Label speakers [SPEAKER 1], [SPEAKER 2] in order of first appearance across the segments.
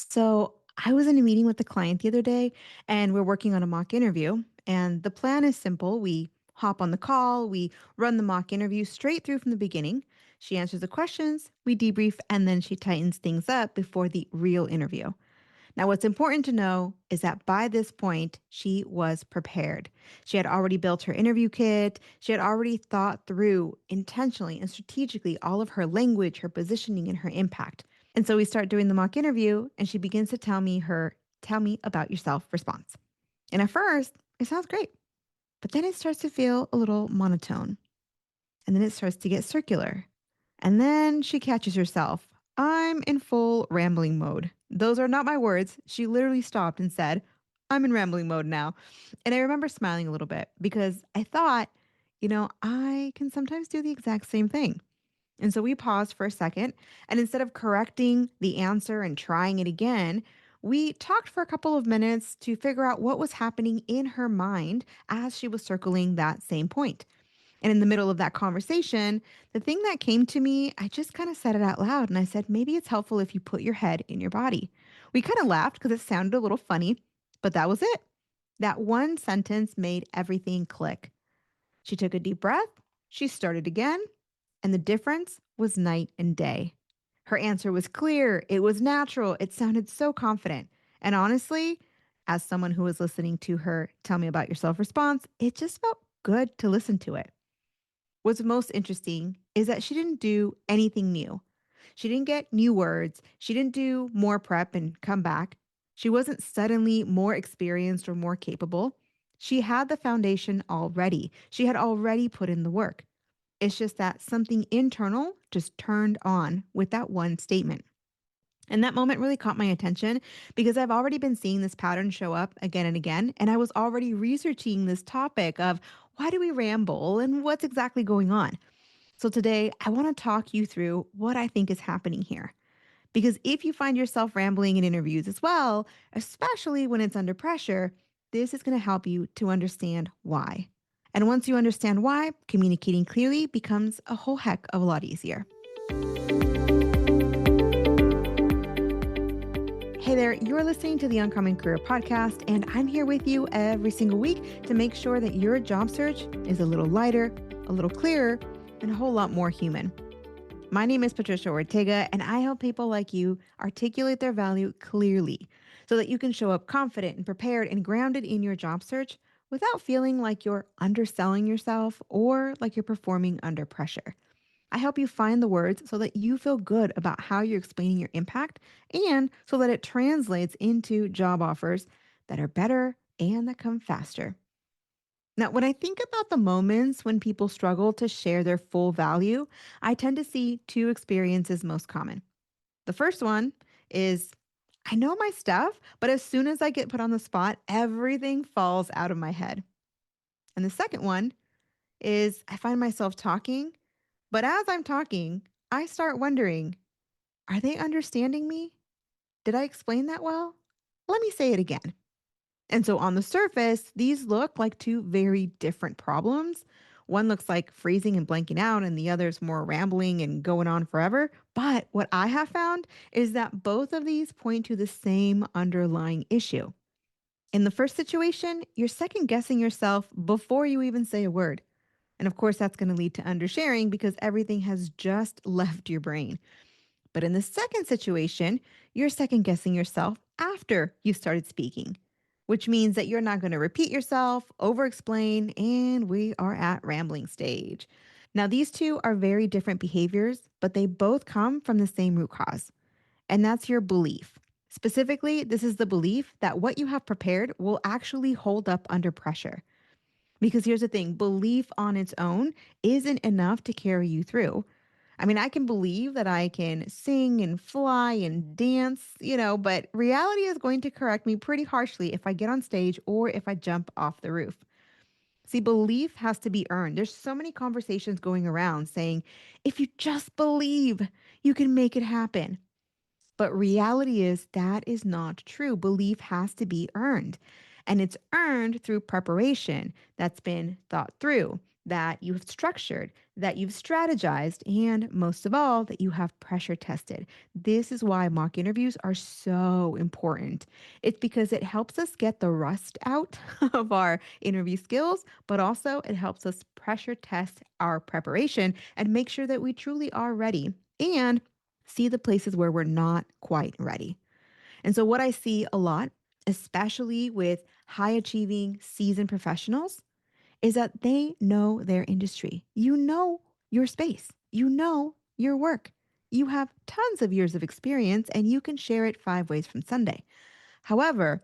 [SPEAKER 1] So I was in a meeting with the client the other day, and we're working on a mock interview. And the plan is simple. We hop on the call, we run the mock interview straight through from the beginning. She answers the questions, we debrief, and then she tightens things up before the real interview. Now, what's important to know is that by this point, she was prepared. She had already built her interview kit. She had already thought through intentionally and strategically all of her language, her positioning, and her impact. And so we start doing the mock interview, and she begins to tell me about yourself response. And at first, it sounds great, but then it starts to feel a little monotone. And then it starts to get circular. And then she catches herself. I'm in full rambling mode. Those are not my words. She literally stopped and said, I'm in rambling mode now. And I remember smiling a little bit because I thought, I can sometimes do the exact same thing. And so we paused for a second. And instead of correcting the answer and trying it again, we talked for a couple of minutes to figure out what was happening in her mind as she was circling that same point. And in the middle of that conversation, the thing that came to me, I just kind of said it out loud and I said, maybe it's helpful if you put your head in your body. We kind of laughed because it sounded a little funny, but that was it. That one sentence made everything click. She took a deep breath, she started again, and the difference was night and day. Her answer was clear, it was natural, it sounded so confident. And honestly, as someone who was listening to her tell me about yourself response, it just felt good to listen to it. What's most interesting is that she didn't do anything new. She didn't get new words. She didn't do more prep and come back. She wasn't suddenly more experienced or more capable. She had the foundation already. She had already put in the work. It's just that something internal just turned on with that one statement. And that moment really caught my attention because I've already been seeing this pattern show up again and again. And I was already researching this topic of why do we ramble and what's exactly going on. So today, I want to talk you through what I think is happening here. Because if you find yourself rambling in interviews as well, especially when it's under pressure, this is going to help you to understand why. And once you understand why, communicating clearly becomes a whole heck of a lot easier. Hey there, you're listening to the Uncommon Career Podcast, and I'm here with you every single week to make sure that your job search is a little lighter, a little clearer, and a whole lot more human. My name is Patricia Ortega, and I help people like you articulate their value clearly so that you can show up confident and prepared and grounded in your job search without feeling like you're underselling yourself or like you're performing under pressure. I help you find the words so that you feel good about how you're explaining your impact and so that it translates into job offers that are better and that come faster. Now, when I think about the moments when people struggle to share their full value, I tend to see two experiences most common. The first one is I know my stuff, but as soon as I get put on the spot, everything falls out of my head. And the second one is I find myself talking, but as I'm talking, I start wondering, are they understanding me? Did I explain that well? Let me say it again. And so on the surface, these look like two very different problems. One looks like freezing and blanking out, and the other is more rambling and going on forever. But what I have found is that both of these point to the same underlying issue. In the first situation, you're second guessing yourself before you even say a word. And of course, that's going to lead to undersharing because everything has just left your brain. But in the second situation, you're second guessing yourself after you've started speaking, which means that you're not going to repeat yourself, over explain, and we are at rambling stage. Now, these two are very different behaviors, but they both come from the same root cause, and that's your belief. Specifically, this is the belief that what you have prepared will actually hold up under pressure. Because here's the thing, belief on its own isn't enough to carry you through. I mean, I can believe that I can sing and fly and dance, but reality is going to correct me pretty harshly if I get on stage or if I jump off the roof. See, belief has to be earned. There's so many conversations going around saying, if you just believe, you can make it happen. But reality is that is not true. Belief has to be earned. And it's earned through preparation that's been thought through. that you have structured, that you've strategized, and most of all, that you have pressure tested. This is why mock interviews are so important. It's because it helps us get the rust out of our interview skills, but also it helps us pressure test our preparation and make sure that we truly are ready and see the places where we're not quite ready. And so, what I see a lot, especially with high achieving seasoned professionals, is that they know their industry. You know your space, you know your work. You have tons of years of experience and you can share it 5 ways from Sunday. However,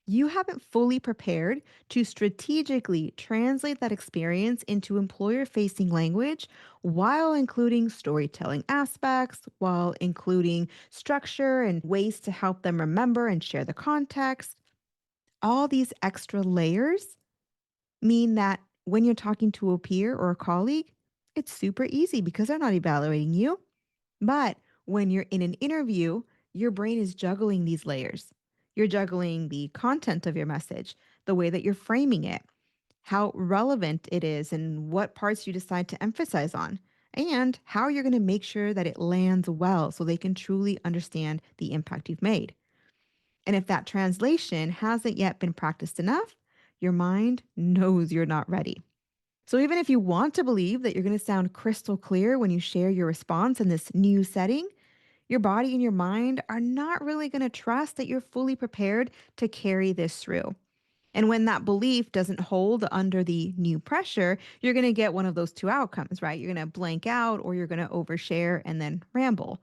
[SPEAKER 1] you haven't fully prepared to strategically translate that experience into employer facing language while including storytelling aspects, while including structure and ways to help them remember and share the context. All these extra layers mean that when you're talking to a peer or a colleague, it's super easy because they're not evaluating you. But when you're in an interview, your brain is juggling these layers. You're juggling the content of your message, the way that you're framing it, how relevant it is, and what parts you decide to emphasize on, and how you're going to make sure that it lands well so they can truly understand the impact you've made. And if that translation hasn't yet been practiced enough, your mind knows you're not ready. So even if you want to believe that you're going to sound crystal clear when you share your response in this new setting, your body and your mind are not really going to trust that you're fully prepared to carry this through. And when that belief doesn't hold under the new pressure, you're going to get one of those two outcomes, right? You're going to blank out or you're going to overshare and then ramble.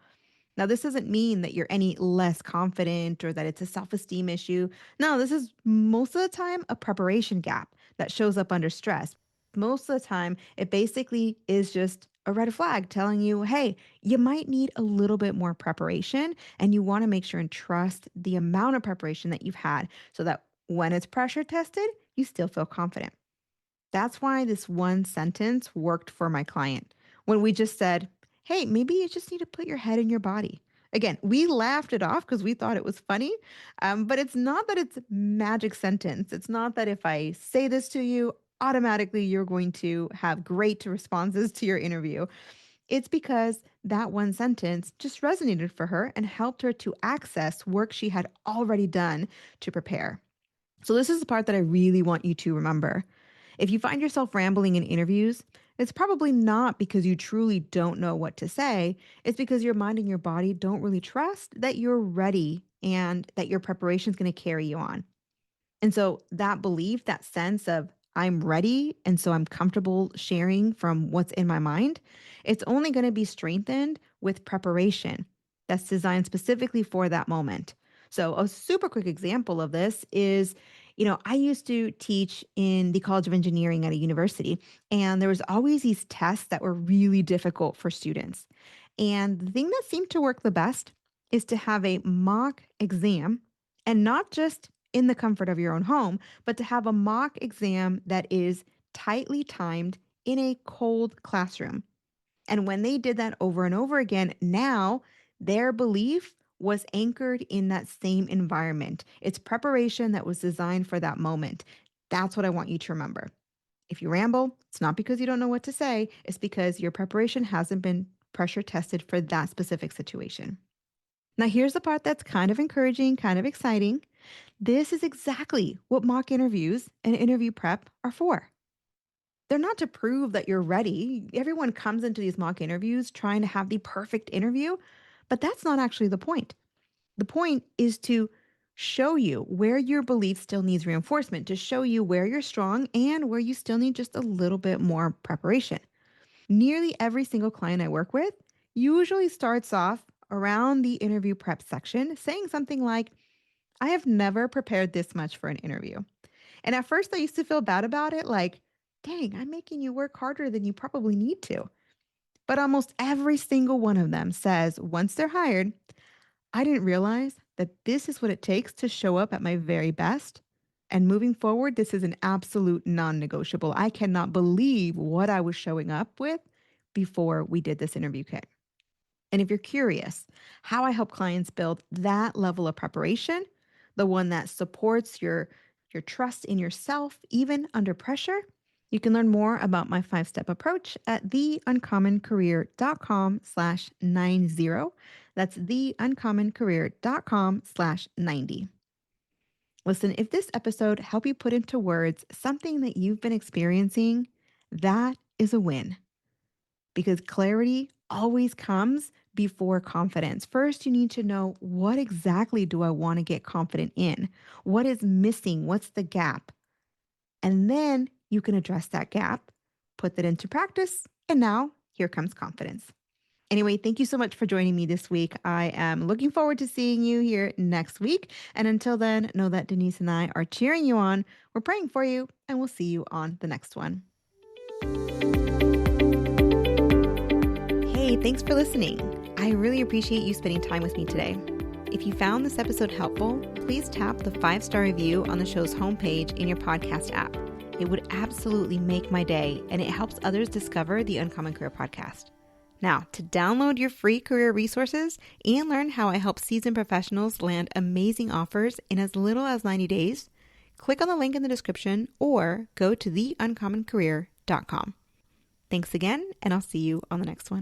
[SPEAKER 1] Now, this doesn't mean that you're any less confident or that it's a self esteem issue. No, this is most of the time a preparation gap that shows up under stress. Most of the time, it basically is just a red flag telling you, hey, you might need a little bit more preparation. And you want to make sure and trust the amount of preparation that you've had so that when it's pressure tested, you still feel confident. That's why this one sentence worked for my client. When we just said, hey, maybe you just need to put your head in your body. Again, we laughed it off because we thought it was funny. But it's not that it's a magic sentence. It's not that if I say this to you, automatically you're going to have great responses to your interview. It's because that one sentence just resonated for her and helped her to access work she had already done to prepare. So, this is the part that I really want you to remember. If you find yourself rambling in interviews, it's probably not because you truly don't know what to say. It's because your mind and your body don't really trust that you're ready and that your preparation is going to carry you on. And so that belief, that sense of I'm ready and so I'm comfortable sharing from what's in my mind, it's only going to be strengthened with preparation that's designed specifically for that moment. So a super quick example of this is, I used to teach in the College of Engineering at a university, and there was always these tests that were really difficult for students. And the thing that seemed to work the best is to have a mock exam, and not just in the comfort of your own home, but to have a mock exam that is tightly timed in a cold classroom. And when they did that over and over again, now their belief was anchored in that same environment. It's preparation that was designed for that moment. That's what I want you to remember. If you ramble, it's not because you don't know what to say, it's because your preparation hasn't been pressure tested for that specific situation. Now, here's the part that's kind of encouraging, kind of exciting. This is exactly what mock interviews and interview prep are for. They're not to prove that you're ready. Everyone comes into these mock interviews trying to have the perfect interview, but that's not actually the point. The point is to show you where your belief still needs reinforcement, to show you where you're strong and where you still need just a little bit more preparation. Nearly every single client I work with usually starts off around the interview prep section saying something like, I have never prepared this much for an interview. And at first, I used to feel bad about it, like, dang, I'm making you work harder than you probably need to. But almost every single one of them says once they're hired, I didn't realize that this is what it takes to show up at my very best. And moving forward, this is an absolute non negotiable. I cannot believe what I was showing up with before we did this interview kit. And if you're curious how I help clients build that level of preparation, the one that supports your trust in yourself even under pressure, You can learn more about my 5-step approach at theuncommoncareer.com/90. That's theuncommoncareer.com/90. Listen, if this episode helped you put into words something that you've been experiencing, that is a win, because clarity always comes before confidence. First, you need to know, what exactly do I want to get confident in? What is missing? What's the gap? And then you can address that gap, put that into practice, and now here comes confidence. Anyway, thank you so much for joining me this week. I am looking forward to seeing you here next week. And until then, know that Denise and I are cheering you on. We're praying for you, and we'll see you on the next one. Hey, thanks for listening. I really appreciate you spending time with me today. If you found this episode helpful, please tap the 5-star review on the show's homepage in your podcast app. It would absolutely make my day, and it helps others discover the Uncommon Career Podcast. Now, to download your free career resources and learn how I help seasoned professionals land amazing offers in as little as 90 days, click on the link in the description or go to theuncommoncareer.com. Thanks again, and I'll see you on the next one.